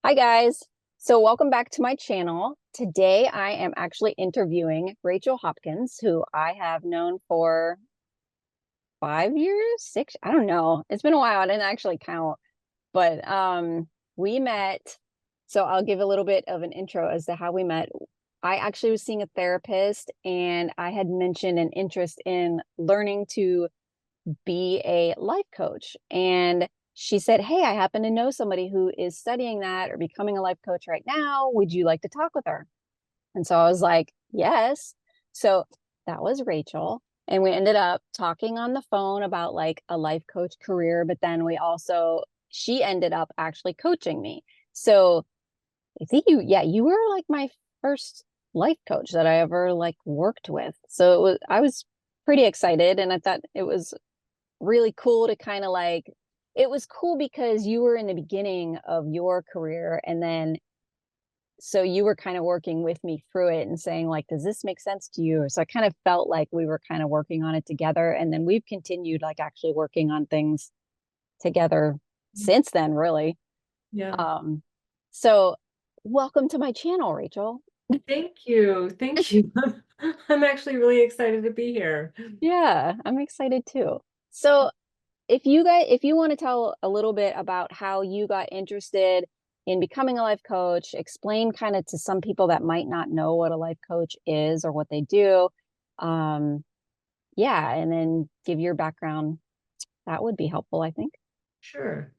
Hi guys. So welcome back to my channel. Today I am actually interviewing Rachel Hopkins, who I have known for 5 years, six, I don't know. It's been a while. I didn't actually count, but we met. So I'll give a little bit of an intro as to how we met. I actually was seeing a therapist and I had mentioned an interest in learning to be a life coach. And she said, "Hey, I happen to know somebody who is studying that or becoming a life coach right now. Would you like to talk with her?" And so I was like, "Yes." So that was Rachel. And we ended up talking on the phone about like a life coach career. But then she ended up actually coaching me. So I think you were like my first life coach that I ever like worked with. So I was pretty excited and I thought it was really cool to kind of like it was cool because you were in the beginning of your career and then so you were kind of working with me through it and saying like, does this make sense to you? So I kind of felt like we were kind of working on it together, and then we've continued like actually working on things together since then, really. Yeah. um so welcome to my channel, Rachel. Thank you. Thank you. I'm actually really excited to be here. Yeah, I'm excited too. So if you want to tell a little bit about how you got interested in becoming a life coach, explain kind of to some people that might not know what a life coach is or what they do. um yeah, and then give your background. That would be helpful, I think. Sure.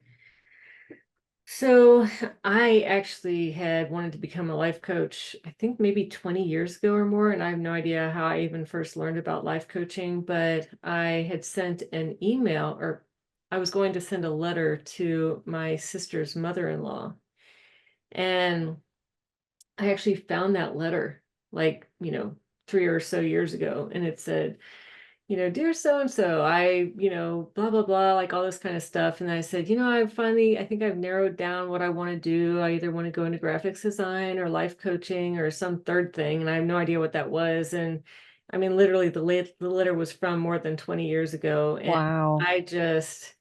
So I actually had wanted to become a life coach, I think maybe 20 years ago or more, and I have no idea how I even first learned about life coaching, but I had sent an email or I was going to send a letter to my sister's mother-in-law. And I actually found that letter like, 3 or so years ago, and it said, dear so and so, blah, blah, blah, like all this kind of stuff. And I said, I think I've narrowed down what I want to do. I either want to go into graphics design or life coaching or some third thing. And I have no idea what that was. And I mean, literally, the letter was from more than 20 years ago. And Wow. I just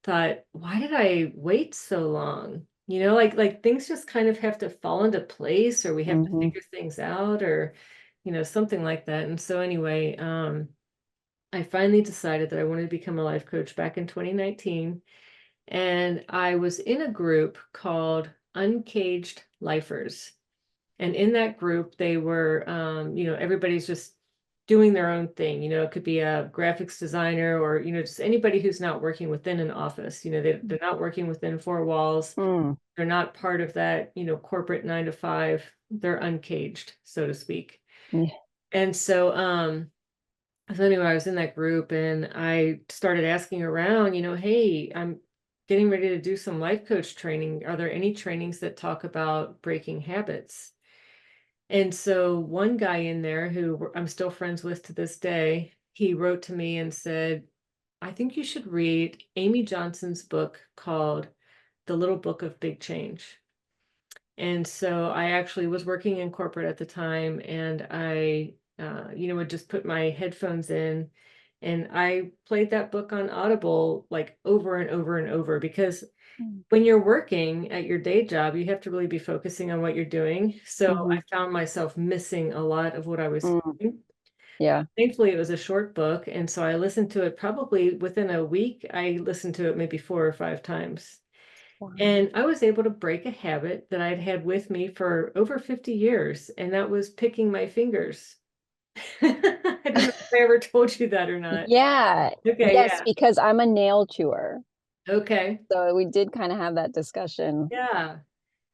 thought, why did I wait so long? Like things just kind of have to fall into place, or we have to Hmm. figure things out, or something like that. And so anyway, I finally decided that I wanted to become a life coach back in 2019. And I was in a group called Uncaged Lifers. And in that group, they were, everybody's just doing their own thing. It could be a graphics designer or, just anybody who's not working within an office. They're not working within four walls. Mm. They're not part of that, corporate 9 to 5. They're uncaged, so to speak. Yeah. And so anyway, I was in that group and I started asking around, hey, I'm getting ready to do some life coach training. Are there any trainings that talk about breaking habits? And so one guy in there who I'm still friends with to this day, he wrote to me and said, I think you should read Amy Johnson's book called The Little Book of Big Change. And so I actually was working in corporate at the time, and I, would just put my headphones in and I played that book on Audible like over and over and over, because when you're working at your day job, you have to really be focusing on what you're doing. So Mm-hmm. I found myself missing a lot of what I was Mm. doing. Yeah. Thankfully, it was a short book. And so I listened to it probably within a week. I listened to it maybe 4 or 5 times. Wow. And I was able to break a habit that I'd had with me for over 50 years, and that was picking my fingers. I don't know if I ever told you that or not. Yeah. Okay, Yes, yeah. because I'm a nail chewer. Okay. So we did kind of have that discussion. Yeah.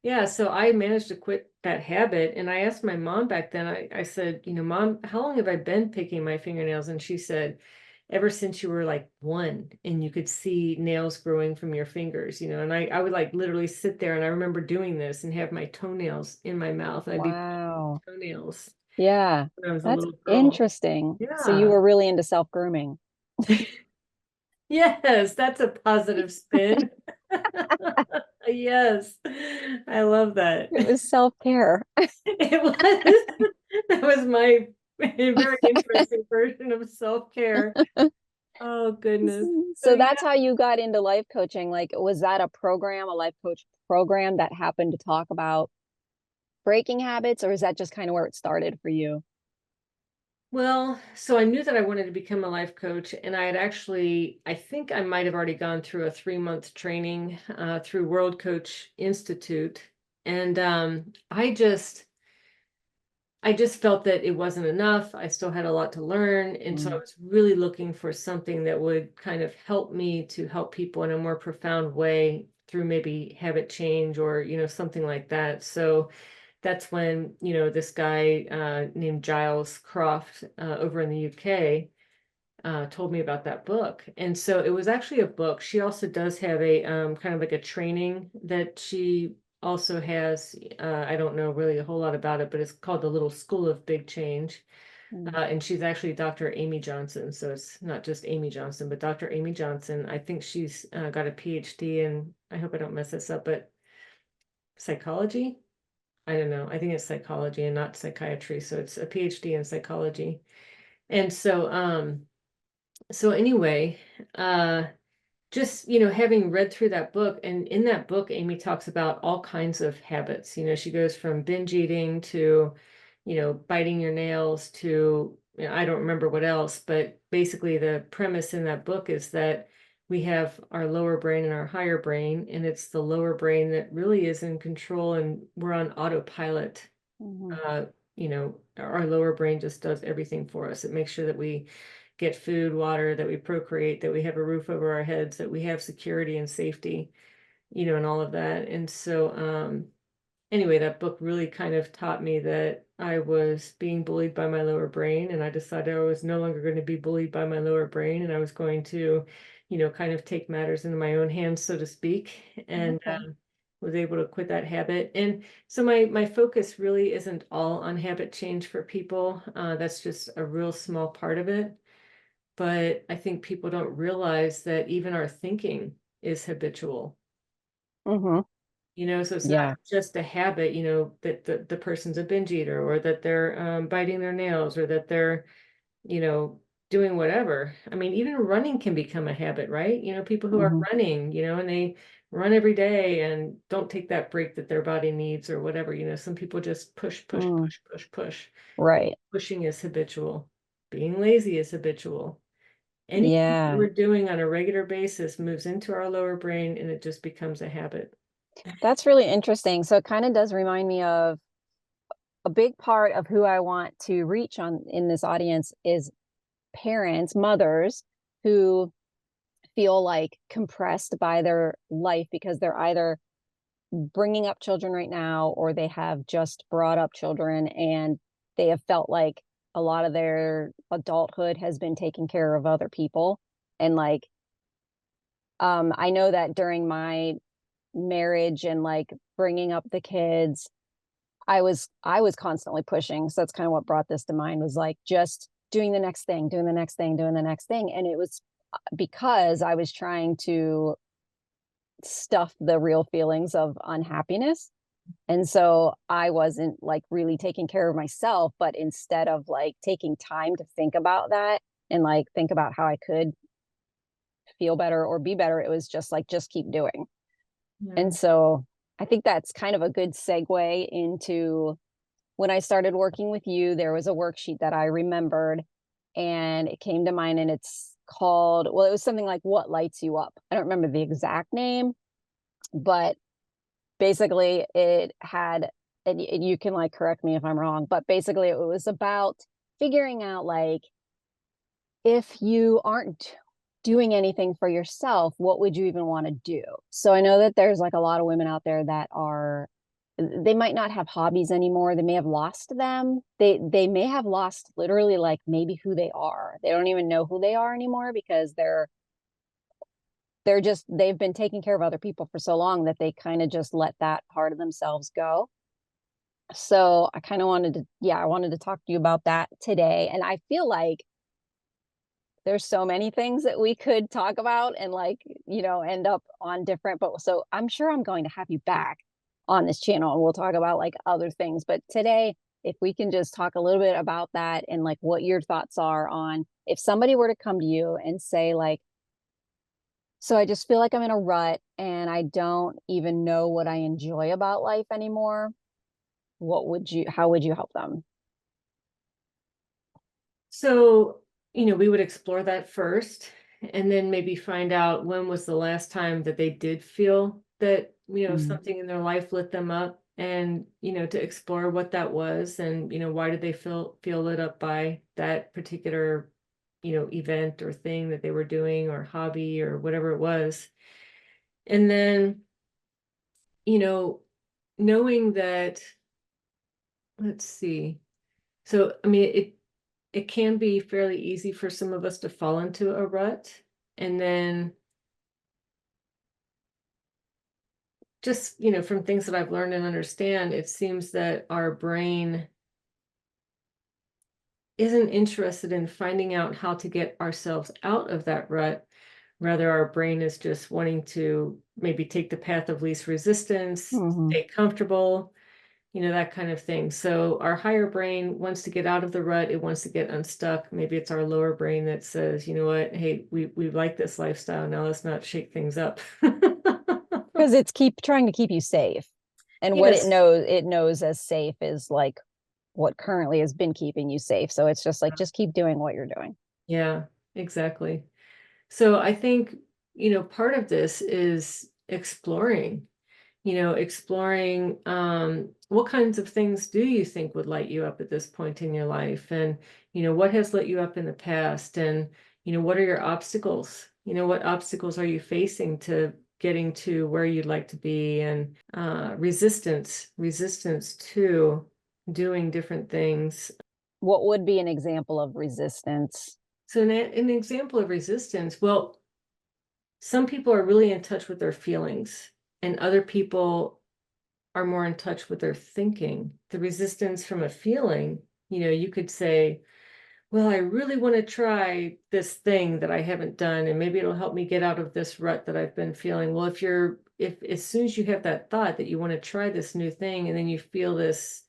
Yeah. So I managed to quit that habit. And I asked my mom back then, I said, Mom, how long have I been picking my fingernails? And she said, ever since you were like 1 and you could see nails growing from your fingers, and I would like literally sit there, and I remember doing this and have my toenails in my mouth. I'd be picking Wow. toenails Yeah. when I was a That's little girl. interesting. So you Yeah. were really into self-grooming. Yes, that's a positive spin. Yes, I love that. It was self-care. It was that was my very interesting version of self-care. Oh goodness. So So yeah, that's how you got into life coaching. Like, was that a program, a life coach program that happened to talk about breaking habits, or is that just kind of where it started for you? Well, so I knew that I wanted to become a life coach, and I had actually, I think I might have already gone through a 3 month training through World Coach Institute. And I just felt that it wasn't enough. I still had a lot to learn. And so I Mm, was really looking for something that would kind of help me to help people in a more profound way through maybe habit change or, something like that. So that's when, this guy named Giles Croft over in the UK told me about that book. And so it was actually a book. She also does have a kind of like a training that she also has. I don't know really a whole lot about it, but it's called the Little School of Big Change. mm, And she's actually Dr. Amy Johnson. So it's not just Amy Johnson, but Dr. Amy Johnson. I think she's got a PhD in, I hope I don't mess this up, but psychology. I don't know. I think it's psychology and not psychiatry. So it's a PhD in psychology. And so anyway, uh, just, having read through that book, and in that book, Amy talks about all kinds of habits. She goes from binge eating to, biting your nails to, I don't remember what else, but basically the premise in that book is that we have our lower brain and our higher brain, and it's the lower brain that really is in control, and we're on autopilot. mhm, uh, our lower brain just does everything for us. It makes sure that we get food, water, that we procreate, that we have a roof over our heads, that we have security and safety, and all of that. And so, anyway, that book really kind of taught me that I was being bullied by my lower brain, and I decided I was no longer going to be bullied by my lower brain, and I was going to, kind of take matters into my own hands, so to speak, and okay. was able to quit that habit. And so my focus really isn't all on habit change for people. That's just a real small part of it. But I think people don't realize that even our thinking is habitual. Hmm. So it's not Yeah. just a habit, that the person's a binge eater or that they're biting their nails or that they're, you know, doing whatever. I mean, even running can become a habit, right? People who are Hmm. running, and they run every day and don't take that break that their body needs or whatever. Some people just push, push, Mm, push, push, push. right. Pushing is habitual. Being lazy is habitual. Anything that Yeah. we're doing on a regular basis moves into our lower brain and it just becomes a habit. That's really interesting. So it kind of does remind me of a big part of who I want to reach on in this audience is parents, mothers who feel like compressed by their life because they're either bringing up children right now or they have just brought up children and they have felt like a lot of their adulthood has been taking care of other people. And like I know that during my marriage and like bringing up the kids, I was constantly pushing. So that's kind of what brought this to mind was like just doing the next thing, doing the next thing, doing the next thing. And it was because I was trying to stuff the real feelings of unhappiness. And so I wasn't like really taking care of myself, but instead of like taking time to think about that and like think about how I could feel better or be better, it was just like, just keep doing. And Yeah. so I think that's kind of a good segue into when I started working with you. There was a worksheet that I remembered and it came to mind and it's called, well, it was something like what lights you up. I don't remember the exact name, but basically it had, and you can like correct me if I'm wrong, but basically it was about figuring out like if you aren't doing anything for yourself, what would you even want to do? So I know that there's like a lot of women out there that are, they might not have hobbies anymore. They may have lost them. They may have lost literally like maybe who they are. They don't even know who they are anymore because they're just they've been taking care of other people for so long that they kind of just let that part of themselves go. So I kind of wanted to, yeah, I wanted to talk to you about that today. And I feel like there's so many things that we could talk about and like, end up on different, but so I'm sure I'm going to have you back on this channel and we'll talk about like other things. But today, if we can just talk a little bit about that and like what your thoughts are on if somebody were to come to you and say like, So I just feel like I'm in a rut and I don't even know what I enjoy about life anymore. How would you help them? So, we would explore that first and then maybe find out when was the last time that they did feel that, Mm. something in their life lit them up and, to explore what that was and, why did they feel lit up by that particular, event or thing that they were doing or hobby or whatever it was. And then, you know, knowing that, let's see. So, I mean, it can be fairly easy for some of us to fall into a rut. And then just, from things that I've learned and understand, it seems that our brain isn't interested in finding out how to get ourselves out of that rut. Rather, our brain is just wanting to maybe take the path of least resistance, Hmm. stay comfortable, that kind of thing. So our higher brain wants to get out of the rut. It wants to get unstuck. Maybe it's our lower brain that says, you know what, hey, we like this lifestyle. Now let's not shake things up. Because it's keep trying to keep you safe. And what Yes. it knows as safe is like what currently has been keeping you safe. So it's just like just keep doing what you're doing. Yeah, exactly. So I think, part of this is exploring what kinds of things do you think would light you up at this point in your life? And, what has lit you up in the past? And, what are your obstacles? What obstacles are you facing to getting to where you'd like to be? And resistance to doing different things. What would be an example of resistance? So, an example of resistance, well, some people are really in touch with their feelings, and other people are more in touch with their thinking. The resistance from a feeling, you could say, well, I really want to try this thing that I haven't done, and maybe it'll help me get out of this rut that I've been feeling. Well, if as soon as you have that thought that you want to try this new thing, and then you feel this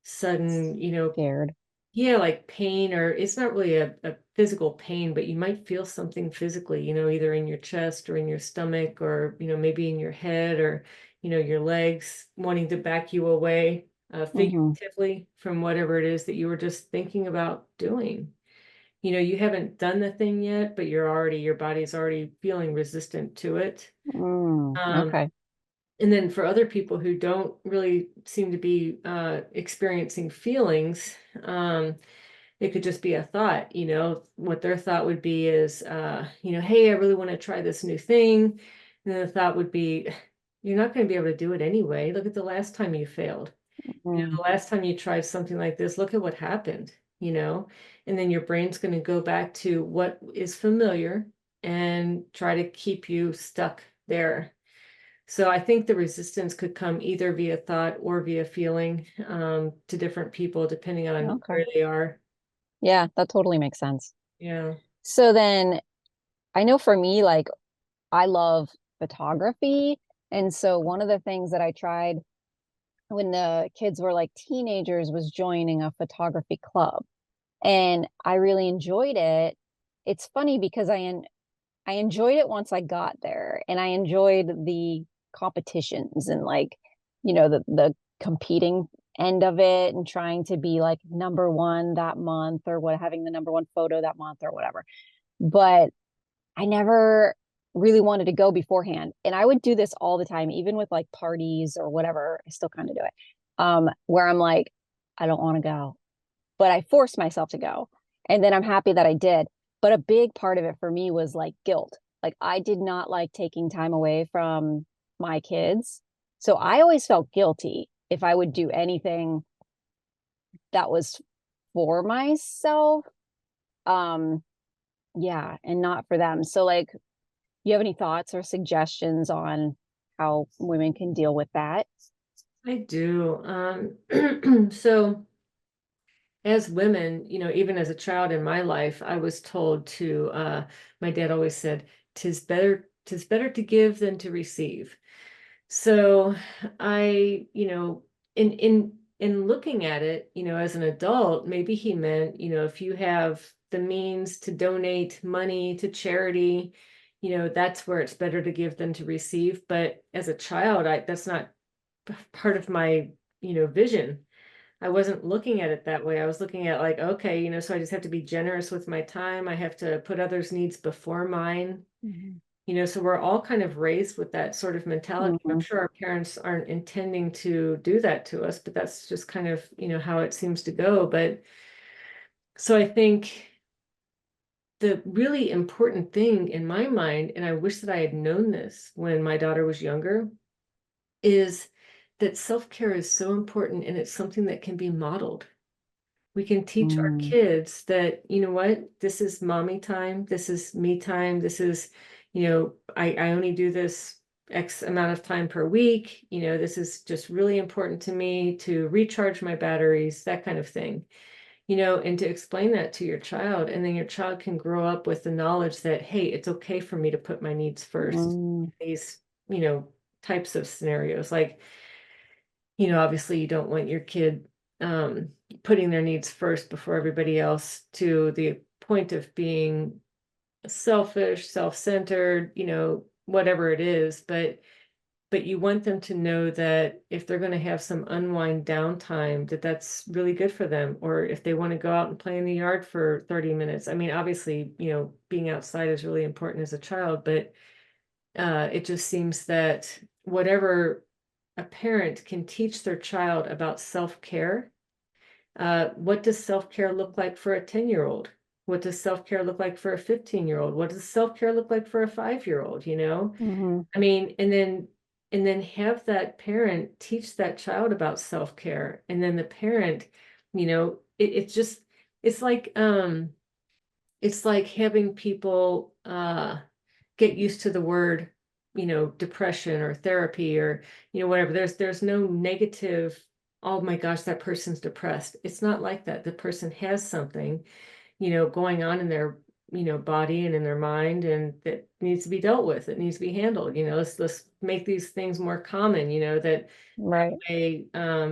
sudden, Scared. yeah, like pain, or it's not really a physical pain, but you might feel something physically, either in your chest or in your stomach, or, maybe in your head, or, your legs wanting to back you away, Hmm. figuratively from whatever it is that you were just thinking about doing. You haven't done the thing yet, but your body's already feeling resistant to it. Mm, Um, okay. and then for other people who don't really seem to be experiencing feelings, it could just be a thought, what their thought would be is, hey, I really want to try this new thing. And then the thought would be, you're not going to be able to do it anyway. Look at the last time you failed. Mm, The last time you tried something like this, look at what happened, and then your brain's going to go back to what is familiar and try to keep you stuck there. So I think the resistance could come either via thought or via feeling, to different people, depending on okay. where they are. Yeah, that totally makes sense. Yeah. So then I know for me, like I love photography. And so one of the things that I tried when the kids were like teenagers was joining a photography club. And I really enjoyed it. It's funny because I enjoyed it once I got there and I enjoyed the competitions and like, the competing end of it and trying to be like number one that month or what having the number one photo that month or whatever. But I never really wanted to go beforehand. And I would do this all the time, even with like parties or whatever. I still kind of do it. Where I'm like, I don't want to go, but I forced myself to go. And then I'm happy that I did. But a big part of it for me was like guilt. Like I did not like taking time away from my kids. So I always felt guilty if I would do anything that was for myself. Um, yeah, and not for them. So like you have any thoughts or suggestions on how women can deal with that? I do. So as women, even as a child in my life, I was told to, my dad always said, tis better to give than to receive. So I, in looking at it, as an adult, maybe he meant, if you have the means to donate money to charity, that's where it's better to give than to receive. But as a child, that's not part of my, vision. I wasn't looking at it that way. I was looking at like, okay, so I just have to be generous with my time. I have to put others' needs before mine. Mhm. So we're all kind of raised with that sort of mentality. I'm Mhm. sure our parents aren't intending to do that to us, but that's just kind of, how it seems to go. But so I think the really important thing in my mind, and I wish that I had known this when my daughter was younger, is that self-care is so important and it's something that can be modeled. We can teach our Mm. kids that, you know what, this is mommy time, this is me time, this is, I only do this X amount of time per week, this is just really important to me to recharge my batteries, that kind of thing, and to explain that to your child. And then your child can grow up with the knowledge that, hey, it's okay for me to put my needs first. Mm. These, you know, types of scenarios. Like, obviously you don't want your kid um, putting their needs first before everybody else to the point of being selfish, self-centered, whatever it is. But you want them to know that if they're going to have some unwind downtime, that that's really good for them. Or if they want to go out and play in the yard for 30 minutes. I mean, obviously, being outside is really important as a child, but it just seems that whatever a parent can teach their child about self-care, what does self-care look like for a 10-year-old? What does self-care look like for a 15-year-old? What does self-care look like for a 5-year-old, Mhm. I mean, and then have that parent teach that child about self-care. And then the parent, it's just it's like it's like having people get used to the word, depression or therapy or, whatever. There's no negative, oh my gosh, that person's depressed. It's not like that. The person has something, going on in their, body and in their mind, and that needs to be dealt with. It needs to be handled. Let's make these things more common, that Right. way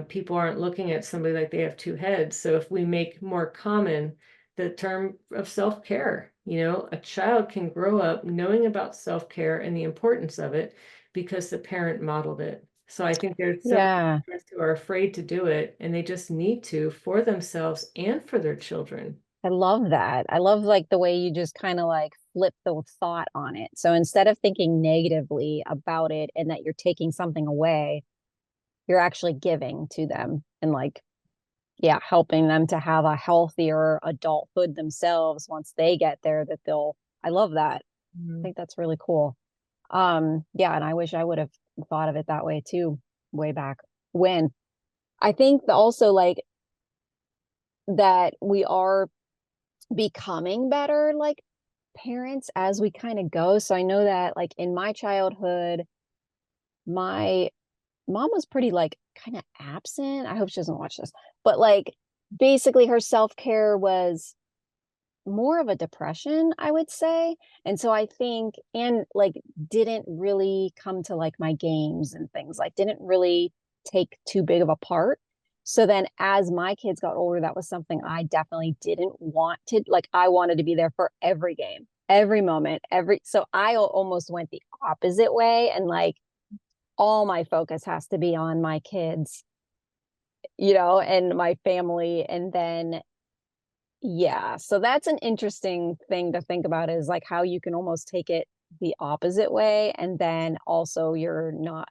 people aren't looking at somebody like they have two heads. So if we make more common the term of self-care, a child can grow up knowing about self-care and the importance of it because the parent modeled it. So I think there's so many Yeah. parents who are afraid to do it, and they just need to for themselves and for their children. I love that. I love like the way you just kind of like flip the thought on it. So instead of thinking negatively about it and that you're taking something away, you're actually giving to them and like, yeah, helping them to have a healthier adulthood themselves once they get there that they'll, I love that. I Mhm. think that's really cool. Yeah, and I wish I would have thought of it that way too, way back when. I think also like that we are becoming better like parents as we kind of go. So I know that like in my childhood, my mom was pretty like kind of absent. I hope she doesn't watch this. But like basically her self-care was more of a depression, I would say. And so I think and like didn't really come to like my games and things like didn't really take too big of a part. So then as my kids got older, that was something I definitely didn't want to like I wanted to be there for every game, every moment, every so I almost went the opposite way and like all my focus has to be on my kids, and my family and then yeah, so that's an interesting thing to think about is like how you can almost take it the opposite way and then also you're not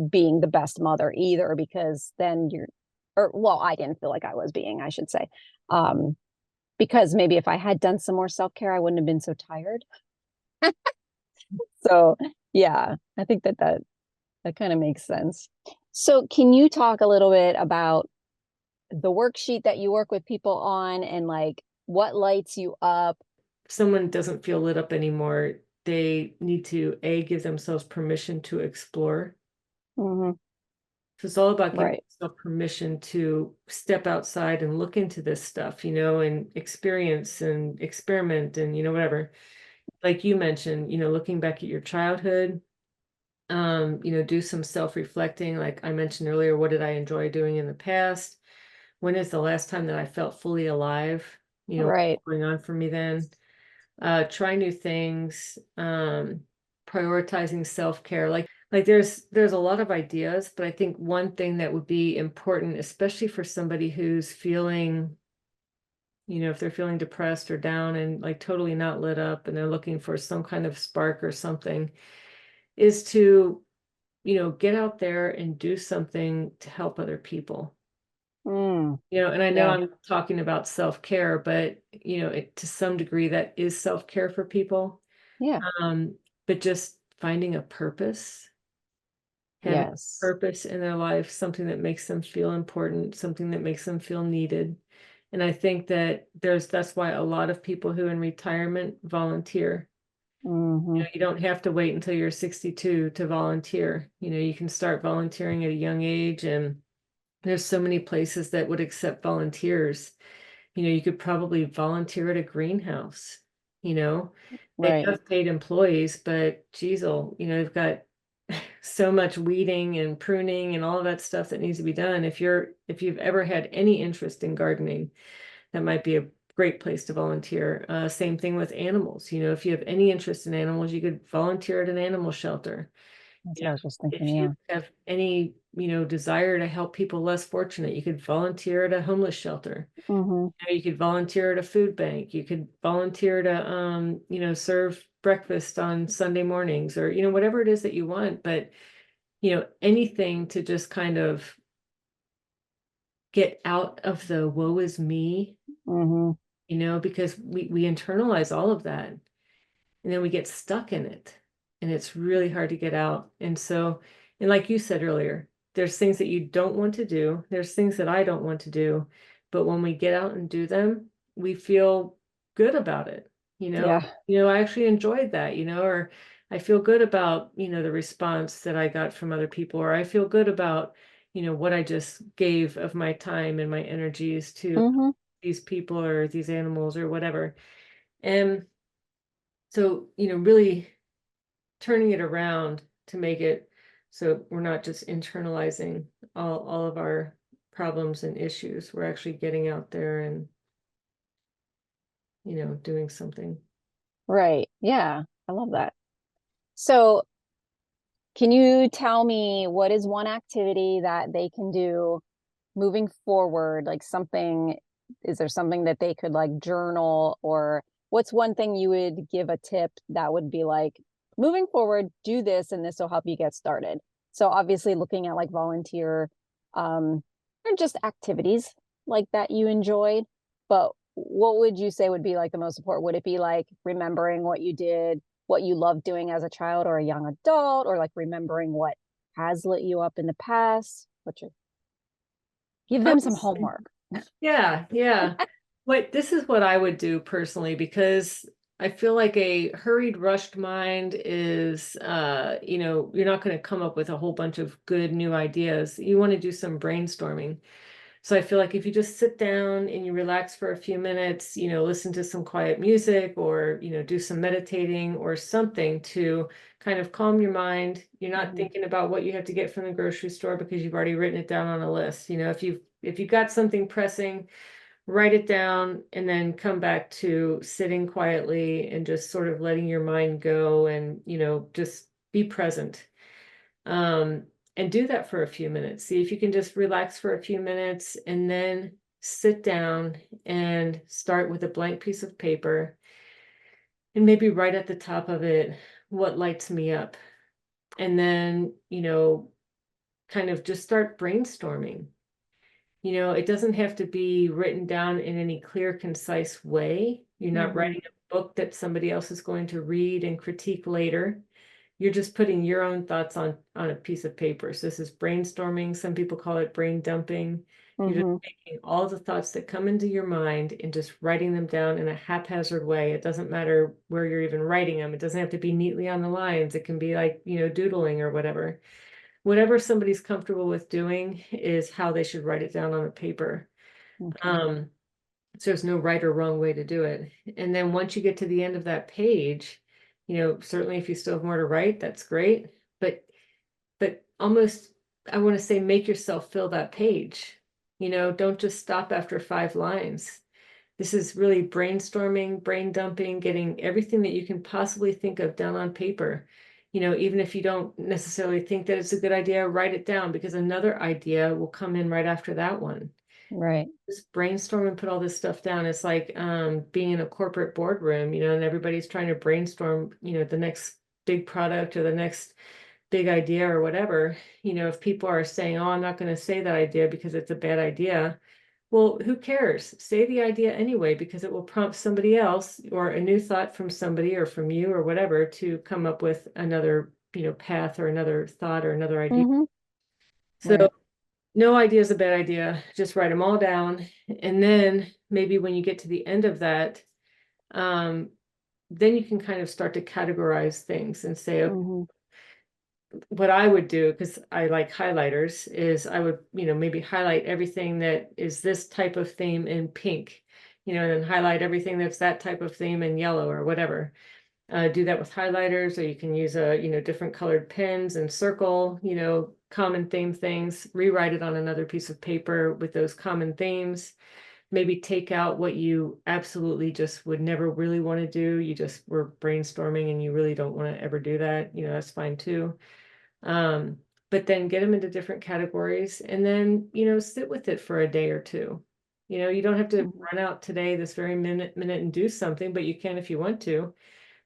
being the best mother either because then you're or well, I didn't feel like I was being, I should say. Um because maybe if I had done some more self-care, I wouldn't have been so tired. So, yeah, I think that kind of makes sense. So, can you talk a little bit about the worksheet that you work with people on and like what lights you up? If someone doesn't feel lit up anymore, they need to give themselves permission to explore. Mhm. So it's all about giving Right. yourself permission to step outside and look into this stuff, and experience and experiment and, whatever. Like you mentioned, looking back at your childhood, do some self-reflecting. Like I mentioned earlier, what did I enjoy doing in the past? When is the last time that I felt fully alive? What's Right. going on for me then? try new things, prioritizing self-care. Like there's a lot of ideas, but I think one thing that would be important, especially for somebody who's feeling, if they're feeling depressed or down and like totally not lit up and they're looking for some kind of spark or something, is to, get out there and do something to help other people. Mm, And I know yeah. I'm talking about self-care, but to some degree that is self-care for people. Yeah. Um, but just finding a purpose, having a Yes. purpose in their life, something that makes them feel important, something that makes them feel needed. And I think that that's why a lot of people who in retirement volunteer. Hmm. You don't have to wait until you're 62 to volunteer. You can start volunteering at a young age, and there's so many places that would accept volunteers. You could probably volunteer at a greenhouse, you know. They Right. have paid employees, but geez, they've got so much weeding and pruning and all of that stuff that needs to be done. If you've ever had any interest in gardening, that might be a great place to volunteer. Same thing with animals. If you have any interest in animals, you could volunteer at an animal shelter. That's You what I know, was just thinking. if you Yeah. have any, desire to help people less fortunate, you could volunteer at a homeless shelter. Hmm. You could volunteer at a food bank. You could volunteer to, serve breakfast on Sunday mornings, or, whatever it is that you want. But, anything to just kind of get out of the woe is me, Hmm. because we internalize all of that, and then we get stuck in it, and it's really hard to get out. And like you said earlier, there's things that you don't want to do, there's things that I don't want to do, but when we get out and do them, we feel good about it. Yeah. I actually enjoyed that, or I feel good about, the response that I got from other people, or I feel good about, what I just gave of my time and my energies to Hmm. these people or these animals or whatever. And so, really turning it around to make it so we're not just internalizing all of our problems and issues. We're actually getting out there and, doing something. Right. Yeah. I love that. So, can you tell me what is one activity that they can do moving forward? Like something, is there something that they could like journal, or what's one thing you would give a tip that would be like, moving forward, do this and this will help you get started? So obviously looking at like volunteer or just activities like that you enjoyed, but what would you say would be like the most important? Would it be like remembering what you did, what you loved doing as a child or a young adult, or like remembering what has lit you up in the past? What's your give them some Honestly, homework? yeah, yeah. This is what I would do personally, because I feel like a hurried, rushed mind is, you're not going to come up with a whole bunch of good new ideas. You want to do some brainstorming. So I feel like if you just sit down and you relax for a few minutes, listen to some quiet music, or, do some meditating or something to kind of calm your mind. You're not Mhm. thinking about what you have to get from the grocery store because you've already written it down on a list. If you've got something pressing, write it down and then come back to sitting quietly and just sort of letting your mind go, and, just be present. Um, and do that for a few minutes. See if you can just relax for a few minutes and then sit down and start with a blank piece of paper, and maybe write at the top of it what lights me up. And then, kind of just start brainstorming. It doesn't have to be written down in any clear, concise way. You're not Mhm. writing a book that somebody else is going to read and critique later. You're just putting your own thoughts on a piece of paper. So this is brainstorming. Some people call it brain dumping. You're just Mhm. taking all the thoughts that come into your mind and just writing them down in a haphazard way. It doesn't matter where you're even writing them. It doesn't have to be neatly on the lines. It can be like, doodling or whatever. Whatever somebody's comfortable with doing is how they should write it down on a paper. Okay. Um, so there's no right or wrong way to do it. And then once you get to the end of that page, certainly if you still have more to write, that's great. But almost, I want to say, make yourself fill that page. Don't just stop after 5 lines. This is really brainstorming, brain dumping, getting everything that you can possibly think of down on paper. Even if you don't necessarily think that it's a good idea, write it down because another idea will come in right after that one. Right. Just brainstorm and put all this stuff down. It's like being in a corporate boardroom, and everybody's trying to brainstorm, the next big product or the next big idea or whatever. If people are saying, oh, I'm not going to say that idea because it's a bad idea. Well, who cares? Say the idea anyway, because it will prompt somebody else or a new thought from somebody or from you or whatever to come up with another, path or another thought or another idea. Mm-hmm. So Right. no idea is a bad idea. Just write them all down. And then maybe when you get to the end of that, um, then you can kind of start to categorize things and say, okay, Mm-hmm. what I would do, because I like highlighters, is I would, maybe highlight everything that is this type of theme in pink, and then highlight everything that's that type of theme in yellow or whatever. Do that with highlighters, or you can use different colored pens and circle, common theme things, rewrite it on another piece of paper with those common themes. Maybe take out what you absolutely just would never really want to do. You just were brainstorming and you really don't want to ever do that. That's fine too. Um, but then get them into different categories and then, sit with it for a day or two. You don't have to Mm-hmm. run out today, this very minute and do something, but you can if you want to.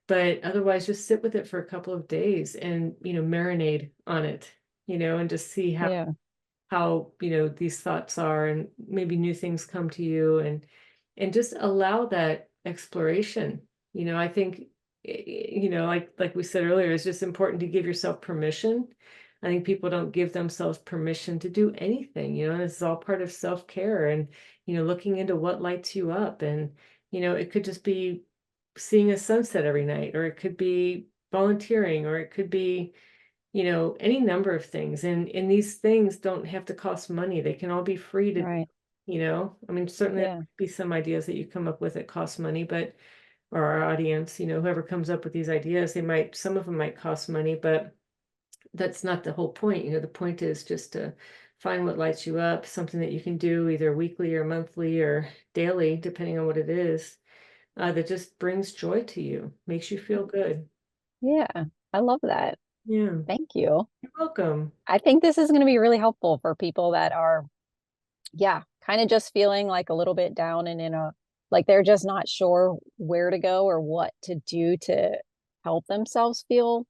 But otherwise, just sit with it for a couple of days and, marinate on it, and just see Yeah. how these thoughts are and maybe new things come to you and just allow that exploration. I think like we said earlier, it's just important to give yourself permission. I think people don't give themselves permission to do anything, and this is all part of self-care and looking into what lights you up. And it could just be seeing a sunset every night, or it could be volunteering, or it could be any number of things. And these things don't have to cost money. They can all be free to, Right. I mean, certainly there Yeah. might be some ideas that you come up with that cost money, but, or our audience, whoever comes up with these ideas, some of them might cost money, but that's not the whole point. The point is just to find what lights you up, something that you can do either weekly or monthly or daily, depending on what it is, that just brings joy to you, makes you feel good. Yeah. I love that. Yeah, Thank you. you're welcome. I think this is going to be really helpful for people that are, yeah, kind of just feeling like a little bit down and like they're just not sure where to go or what to do to help themselves feel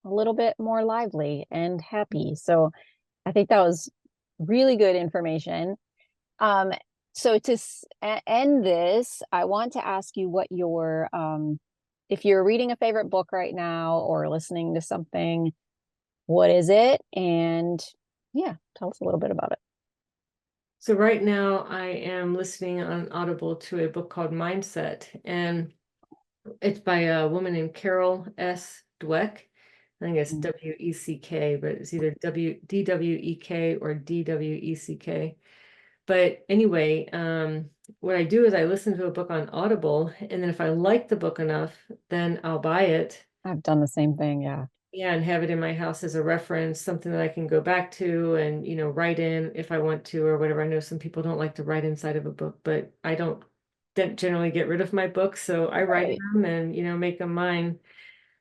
a little bit more lively and happy. So I think that was really good information. Um, so end this, I want to ask you what if you're reading a favorite book right now or listening to something, what is it? And yeah, tell us a little bit about it. So right now I am listening on Audible to a book called Mindset, and it's by a woman named Carol S. Dweck. I think it's Mm. Weck, but it's either Dwek or Dweck. But anyway, what I do is I listen to a book on Audible, and then if I like the book enough, then I'll buy it. I've done the same thing. Yeah. Yeah, and have it in my house as a reference, something that I can go back to and, write in if I want to or whatever. I know some people don't like to write inside of a book, but I don't generally get rid of my books, so I write in Right. them and, make them mine.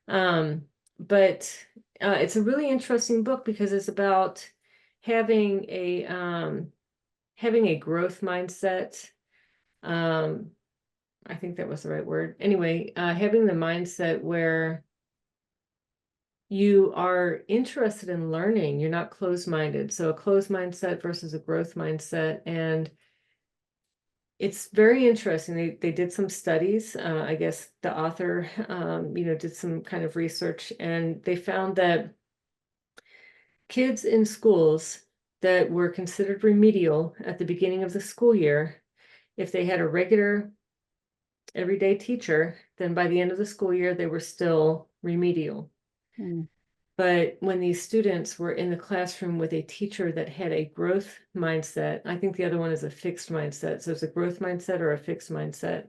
Um, but it's a really interesting book because it's about having a um, having a growth mindset. Um, I think that was the right word. Anyway, having the mindset where you are interested in learning, you're not closed-minded. So a closed mindset versus a growth mindset. And it's very interesting. They did some studies. I guess the author, did some kind of research, and they found that kids in schools that were considered remedial at the beginning of the school year, if they had a regular everyday teacher, then by the end of the school year, they were still remedial. Mm. But when these students were in the classroom with a teacher that had a growth mindset, I think the other one is a fixed mindset. So it's a growth mindset or a fixed mindset.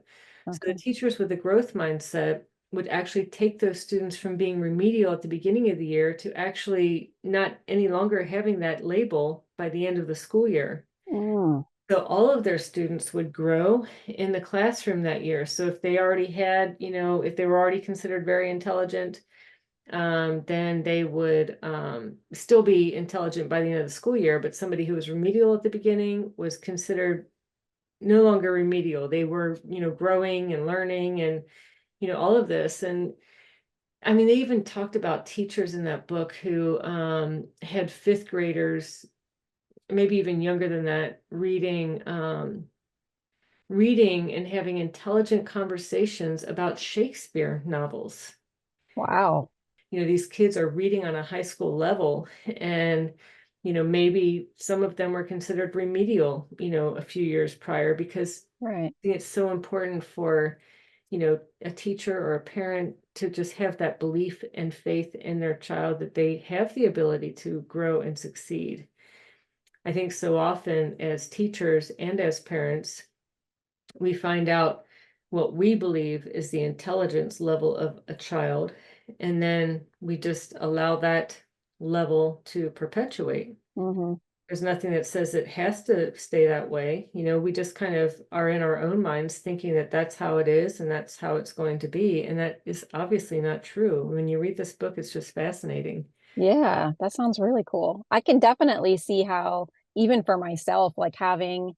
So the Okay. teachers with the growth mindset would actually take those students from being remedial at the beginning of the year to actually not any longer having that label by the end of the school year. Mm. So all of their students would grow in the classroom that year. So if they already had, if they were already considered very intelligent, then they would still be intelligent by the end of the school year. But somebody who was remedial at the beginning was considered no longer remedial. They were, growing and learning and, all of this. And I mean, they even talked about teachers in that book who had fifth graders, maybe even younger than that, reading and having intelligent conversations about Shakespeare novels. Wow. These kids are reading on a high school level, and maybe some of them were considered remedial, a few years prior, because Right. I think it's so important for, a teacher or a parent to just have that belief and faith in their child that they have the ability to grow and succeed. I think so often as teachers and as parents, we find out what we believe is the intelligence level of a child, and then we just allow that level to perpetuate. Hmm. There's nothing that says it has to stay that way. We just kind of are in our own minds thinking that that's how it is and that's how it's going to be. And that is obviously not true. When you read this book, it's just fascinating. Yeah, that sounds really cool. I can definitely see how, even for myself, like having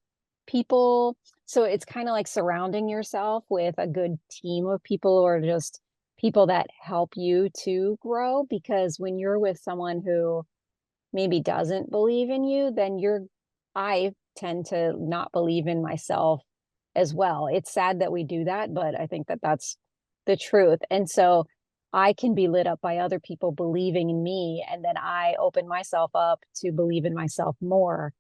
people, so it's kind of like surrounding yourself with a good team of people or just people that help you to grow. Because when you're with someone who maybe doesn't believe in you, then I tend to not believe in myself as well. It's sad that we do that, but I think that that's the truth. And so I can be lit up by other people believing in me, and then I open myself up to believe in myself more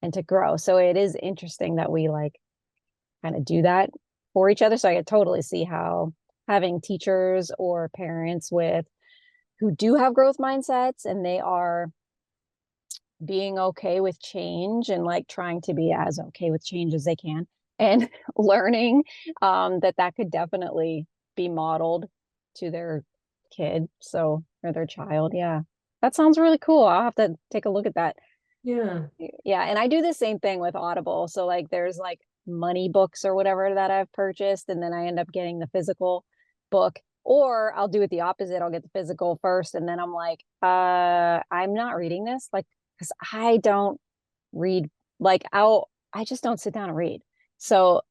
and to grow. So it is interesting that we like kind of do that for each other. So I could totally see how having teachers or parents with who do have growth mindsets and they are being okay with change and like trying to be as okay with change as they can and learning that that could definitely be modeled to their kid, so or their child. Yeah, that sounds really cool. I'll have to take a look at that. Yeah. Yeah, and I do the same thing with Audible. So like there's like money books or whatever that I've purchased, and then I end up getting the physical book. Or I'll do it the opposite. I'll get the physical first, and then I'm like, I'm not reading this. Like, because I don't read, like I just don't sit down and read. So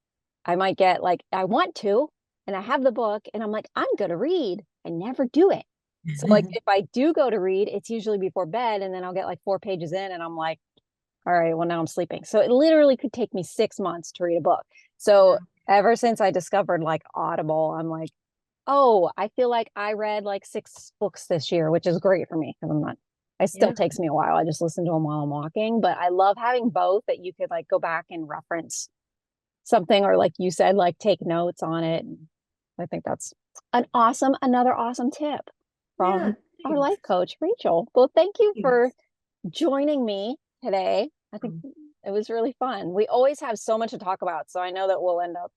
I might get like I want to, and I have the book, and I'm like, I'm gonna read. I never do it. So like if I do go to read, it's usually before bed, and then I'll get like 4 pages in, and I'm like, all right, well, now I'm sleeping. So it literally could take me 6 months to read a book. So ever since I discovered like Audible, I'm like, oh, I feel like I read like 6 books this year, which is great for me because I'm not, it still Yeah. takes me a while. I just listen to them while I'm walking, but I love having both that you could like go back and reference something or like you said, like take notes on it. I think that's another awesome tip Yeah. from our Thanks. life coach, Rachel. Well, thank you for Thanks. joining me today. I think it was really fun. We always have so much to talk about, so I know that we'll end up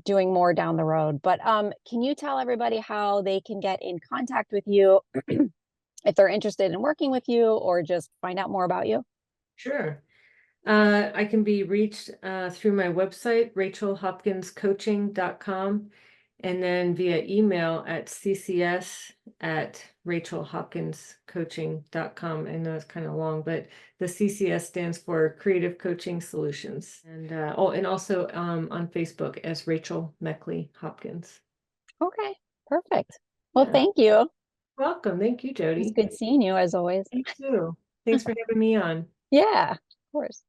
doing more down the road. But can you tell everybody how they can get in contact with you if they're interested in working with you or just find out more about you? Sure. I can be reached through my website, rachelhopkinscoaching.com, and then via email at ccs at rachelhopkinscoaching.com. I know it's kind of long, but the CCS stands for Creative Coaching Solutions. And and also on Facebook as Rachel Meckley Hopkins. Okay, perfect. Well, Yeah. thank you. Welcome. Thank you, It's Jody. good seeing you as always. You too. Thanks for having me on. Yeah, of course.